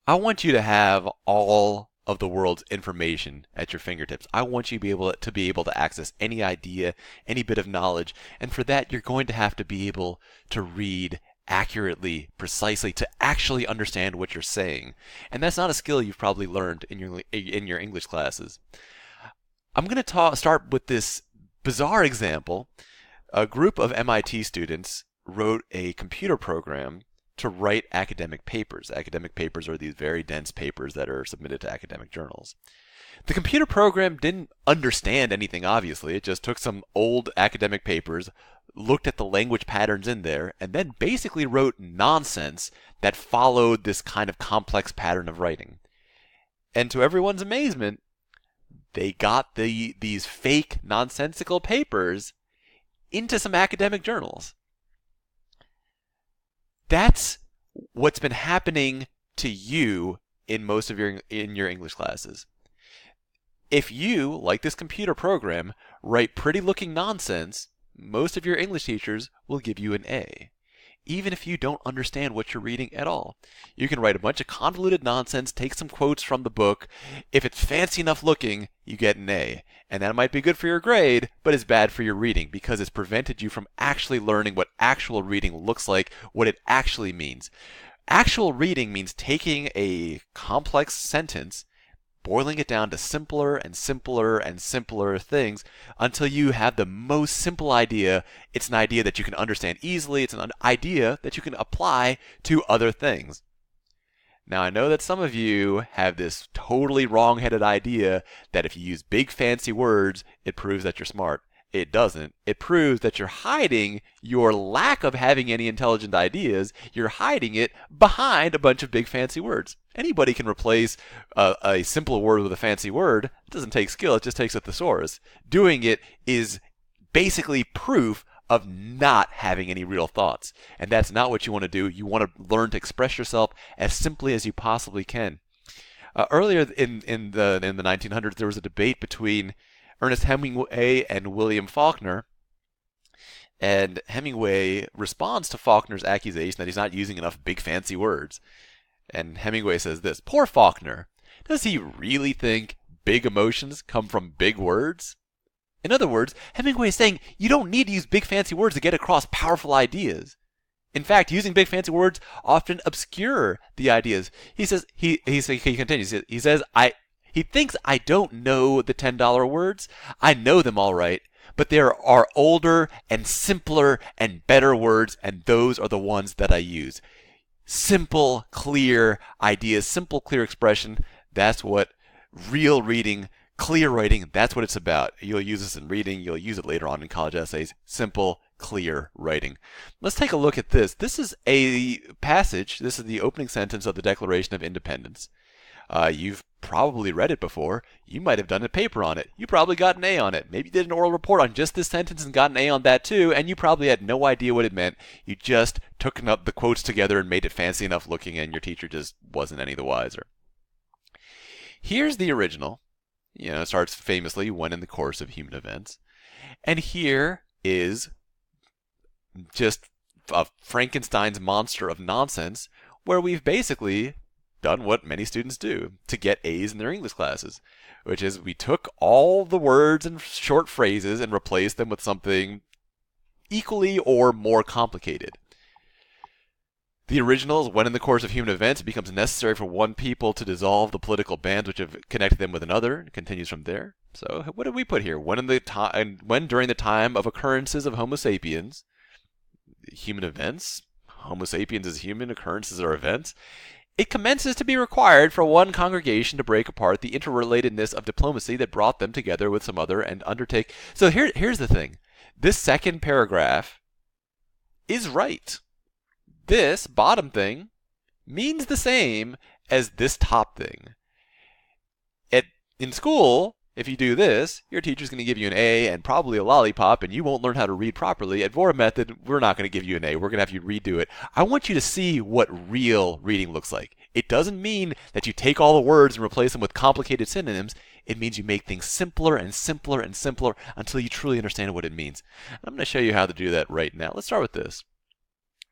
I want you to have all of the world's information at your fingertips. I want you to be able to access any idea, any bit of knowledge, and for that you're going to have to be able to read accurately, precisely, to actually understand what you're saying. And that's not a skill you've probably learned in your English classes. I'm going to start with this bizarre example. A group of MIT students wrote a computer program to write academic papers. Academic papers are these very dense papers that are submitted to academic journals. The computer program didn't understand anything, obviously. It just took some old academic papers, looked at the language patterns in there, and then basically wrote nonsense that followed this kind of complex pattern of writing. And to everyone's amazement, they got these fake, nonsensical papers into some academic journals. That's what's been happening to you in most of your English classes. If you, like this computer program, write pretty looking nonsense, most of your English teachers will give you an A, even if you don't understand what you're reading at all. You can write a bunch of convoluted nonsense, take some quotes from the book. If it's fancy enough looking, you get an A. And that might be good for your grade, but it's bad for your reading because it's prevented you from actually learning what actual reading looks like, what it actually means. Actual reading means taking a complex sentence, boiling it down to simpler and simpler and simpler things until you have the most simple idea. It's an idea that you can understand easily. It's an idea that you can apply to other things. Now, I know that some of you have this totally wrong-headed idea that if you use big fancy words, it proves that you're smart. It doesn't. It proves that you're hiding your lack of having any intelligent ideas. You're hiding it behind a bunch of big fancy words. Anybody can replace a simple word with a fancy word. It doesn't take skill, it just takes a thesaurus. Doing it is basically proof of not having any real thoughts. And that's not what you want to do. You want to learn to express yourself as simply as you possibly can. Earlier in the 1900s, there was a debate between Ernest Hemingway and William Faulkner. And Hemingway responds to Faulkner's accusation that he's not using enough big fancy words. And Hemingway says this: "Poor Faulkner. Does he really think big emotions come from big words?" In other words, Hemingway is saying you don't need to use big fancy words to get across powerful ideas. In fact, using big fancy words often obscure the ideas. He continues. He says he thinks I don't know the $10 words. I know them all right, but there are older and simpler and better words, and those are the ones that I use. Simple, clear ideas, simple, clear expression. That's what real reading, clear writing, that's what it's about. You'll use this in reading. You'll use it later on in college essays. Simple, clear writing. Let's take a look at this. This is a passage. This is the opening sentence of the Declaration of Independence. You've probably read it before. You might have done a paper on it. You probably got an A on it. Maybe you did an oral report on just this sentence and got an A on that too, and you probably had no idea what it meant. You just took up the quotes together and made it fancy enough looking, and your teacher just wasn't any the wiser. Here's the original. It starts famously, "When in the course of human events." And here is just a Frankenstein's monster of nonsense where we've basically done what many students do to get A's in their English classes, which is we took all the words and short phrases and replaced them with something equally or more complicated. The original is, "When in the course of human events it becomes necessary for one people to dissolve the political bands which have connected them with another." It continues from there. So what did we put here? When during the time of occurrences of Homo sapiens, human events, Homo sapiens is human, occurrences are events, it commences to be required for one congregation to break apart the interrelatedness of diplomacy that brought them together with some other and undertake. So here's the thing. This second paragraph is right. This bottom thing means the same as this top thing. In school, if you do this, your teacher's going to give you an A and probably a lollipop, and you won't learn how to read properly. At Vora Method, we're not going to give you an A. We're going to have you redo it. I want you to see what real reading looks like. It doesn't mean that you take all the words and replace them with complicated synonyms. It means you make things simpler and simpler and simpler until you truly understand what it means. I'm going to show you how to do that right now. Let's start with this.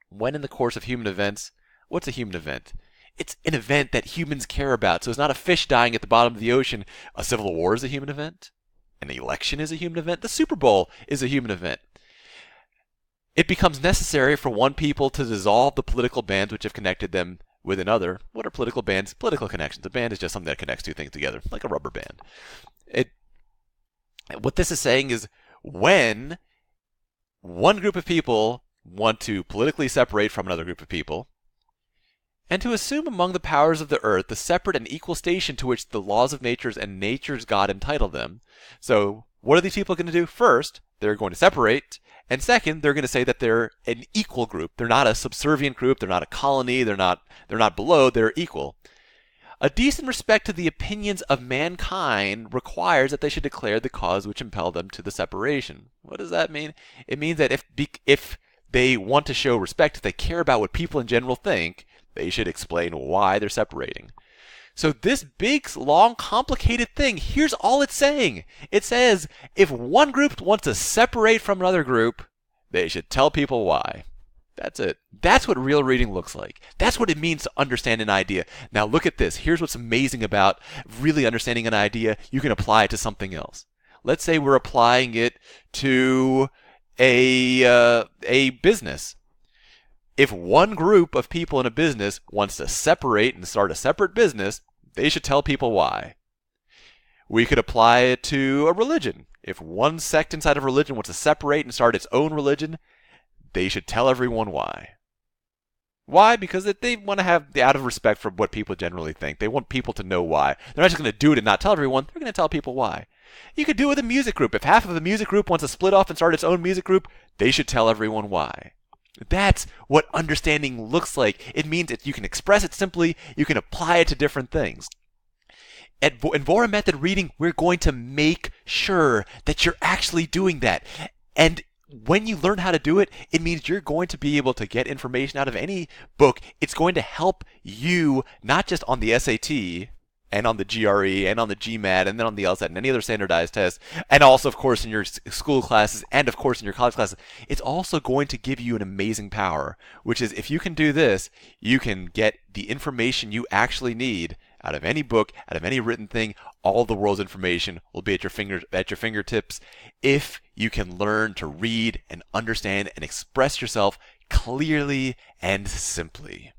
When in the course of human events, what's a human event? it's an event that humans care about. So it's not a fish dying at the bottom of the ocean. A civil war is a human event. An election is a human event. The Super Bowl is a human event. It becomes necessary for one people to dissolve the political bands which have connected them with another. What are political bands? Political connections. A band is just something that connects two things together, like a rubber band. What this is saying is when one group of people want to politically separate from another group of people, and to assume among the powers of the earth the separate and equal station to which the laws of nature and nature's God entitle them. So what are these people going to do? First, they're going to separate, and second, they're going to say that they're an equal group. They're not a subservient group, they're not a colony, they're not below, they're equal. A decent respect to the opinions of mankind requires that they should declare the cause which impelled them to the separation. What does that mean? It means that if they want to show respect, if they care about what people in general think, they should explain why they're separating. So this big, long, complicated thing, here's all it's saying. It says if one group wants to separate from another group, they should tell people why. That's it. That's what real reading looks like. That's what it means to understand an idea. Now look at this. Here's what's amazing about really understanding an idea. You can apply it to something else. Let's say we're applying it to a business. If one group of people in a business wants to separate and start a separate business, they should tell people why. We could apply it to a religion. If one sect inside of religion wants to separate and start its own religion, they should tell everyone why. Why? Because they want to have, out of respect for what people generally think, they want people to know why. They're not just going to do it and not tell everyone, they're going to tell people why. You could do it with a music group. If half of the music group wants to split off and start its own music group, they should tell everyone why. That's what understanding looks like. It means that you can express it simply, you can apply it to different things. In Vora Method Reading, we're going to make sure that you're actually doing that. And when you learn how to do it, it means you're going to be able to get information out of any book. It's going to help you, not just on the SAT, and on the GRE, and on the GMAT, and then on the LSAT, and any other standardized tests, and also, of course, in your school classes, and of course, in your college classes. It's also going to give you an amazing power, which is if you can do this, you can get the information you actually need out of any book, out of any written thing. All the world's information will be at your fingertips if you can learn to read and understand and express yourself clearly and simply.